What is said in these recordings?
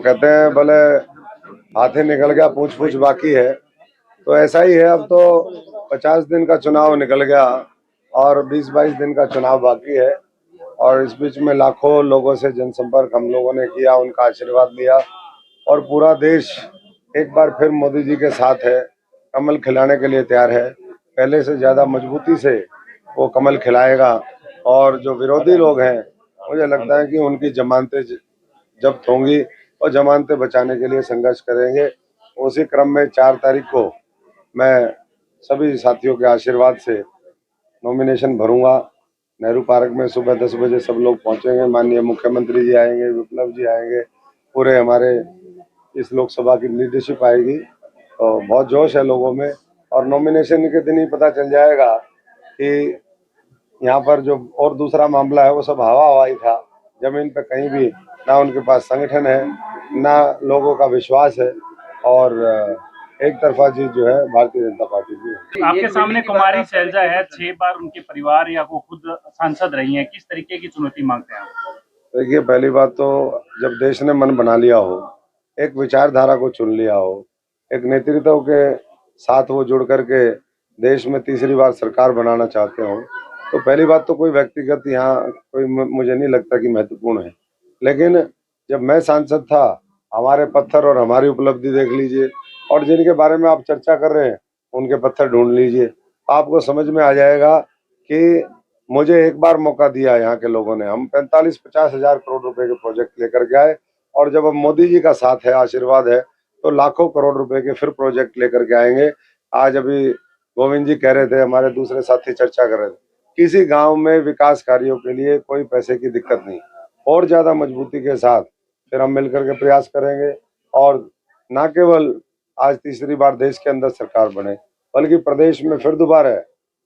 कहते हैं भले हाथी निकल गया पूछ पूछ बाकी है, तो ऐसा ही है। अब तो 50 दिन का चुनाव निकल गया और 20-22 दिन का चुनाव बाकी है, और इस बीच में लाखों लोगों से जनसंपर्क हम लोगों ने किया, उनका आशीर्वाद लिया, और पूरा देश एक बार फिर मोदी जी के साथ है, कमल खिलाने के लिए तैयार है। पहले से ज्यादा मजबूती से वो कमल खिलाएगा, और जो विरोधी लोग हैं मुझे लगता है कि उनकी जमानतें जब्त होंगी और जमानतें बचाने के लिए संघर्ष करेंगे। उसी क्रम में 4 तारीख को मैं सभी साथियों के आशीर्वाद से नॉमिनेशन भरूंगा। नेहरू पार्क में सुबह 10 बजे सब लोग पहुंचेंगे। माननीय मुख्यमंत्री जी आएंगे, विप्लव जी आएंगे, पूरे हमारे इस लोकसभा की लीडरशिप आएगी। तो बहुत जोश है लोगों में, और नॉमिनेशन के दिन ही पता चल जाएगा कि यहाँ पर जो और दूसरा मामला है वो सब हवा हवाई था। जमीन पे कहीं भी ना उनके पास संगठन है, ना लोगों का विश्वास है, और एक तरफा जीत जो है भारतीय जनता पार्टी की है। आपके सामने कुमारी शैलजा है, 6 बार उनके परिवार या वो खुद सांसद रही हैं, किस तरीके की चुनौती मांगते हैं आप? देखिए, पहली बात तो जब देश ने मन बना लिया हो, एक विचारधारा को चुन लिया हो, एक नेतृत्व के साथ वो जुड़ करके देश में तीसरी बार सरकार बनाना चाहते हो, तो पहली बात तो कोई व्यक्तिगत यहाँ कोई मुझे नहीं लगता कि महत्वपूर्ण है। लेकिन जब मैं सांसद था, हमारे पत्थर और हमारी उपलब्धि देख लीजिए, और जिनके बारे में आप चर्चा कर रहे हैं उनके पत्थर ढूंढ लीजिए, आपको समझ में आ जाएगा कि मुझे एक बार मौका दिया यहाँ के लोगों ने। हम 45-50 हजार करोड़ रुपए के प्रोजेक्ट लेकर के आए, और जब अब मोदी जी का साथ है, आशीर्वाद है, तो लाखों करोड़ रुपए के फिर प्रोजेक्ट लेकर के आएंगे। आज अभी गोविंद जी कह रहे थे, हमारे दूसरे साथी चर्चा कर रहे थे, किसी गांव में विकास कार्यों के लिए कोई पैसे की दिक्कत नहीं। और ज्यादा मजबूती के साथ फिर हम मिलकर के प्रयास करेंगे, और न केवल आज तीसरी बार देश के अंदर सरकार बने, बल्कि प्रदेश में फिर दोबारा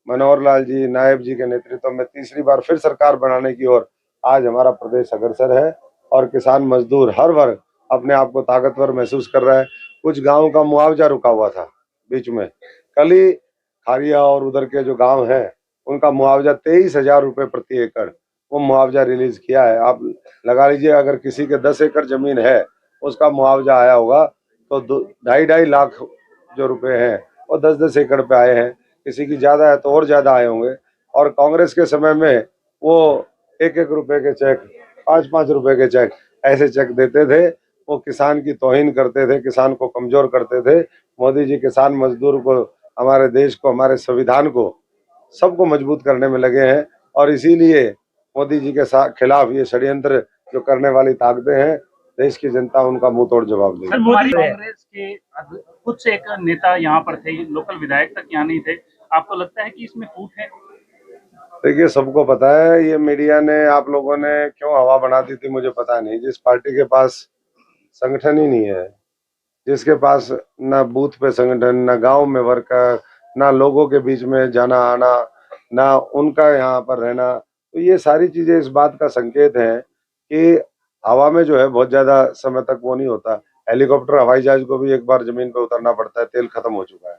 मनोहर लाल जी, नायब जी के नेतृत्व में तीसरी बार फिर सरकार बनाने की ओर आज हमारा प्रदेश अग्रसर है। और किसान मजदूर हर वर्ग अपने आप को ताकतवर महसूस कर रहा है। कुछ गांवों का मुआवजा रुका हुआ था बीच में, कल ही खारिया और उधर के जो गांव हैं उनका मुआवजा 23,000 रुपये प्रति एकड़ वो मुआवजा रिलीज किया है। आप लगा लीजिए, अगर किसी के 10 एकड़ जमीन है उसका मुआवजा आया होगा तो 2.5 लाख जो रुपए हैं वो 10-10 एकड़ पे आए हैं। किसी की ज्यादा है तो और ज्यादा आए होंगे। और कांग्रेस के समय में वो 1-1 रुपए के चेक, 5-5 रुपए के चेक, ऐसे चेक देते थे। वो किसान की तौहीन करते थे, किसान को कमजोर करते थे। मोदी जी किसान मजदूर को, हमारे देश को, हमारे संविधान को, सबको मजबूत करने में लगे हैं। और इसीलिए मोदी जी के खिलाफ ये षड्यंत्र जो करने वाली ताकतें हैं, देश की जनता उनका मुंह तोड़ जवाब देगी। कांग्रेस के कुछ एक नेता यहाँ पर थे, लोकल विधायक तक यहाँ नहीं थे, आपको लगता है कि इसमें फूट है? देखिए, सबको पता है, ये मीडिया ने, आप लोगों ने क्यों हवा बना दी थी मुझे पता नहीं। जिस पार्टी के पास संगठन ही नहीं है, जिसके पास ना बूथ पे संगठन, ना गांव में वर्कर, ना लोगों के बीच में जाना आना, ना उनका यहाँ पर रहना, तो ये सारी चीजें इस बात का संकेत है कि हवा में जो है बहुत ज्यादा समय तक वो नहीं होता। हेलीकॉप्टर, हवाई जहाज को भी एक बार जमीन पे उतरना पड़ता है, तेल खत्म हो चुका है।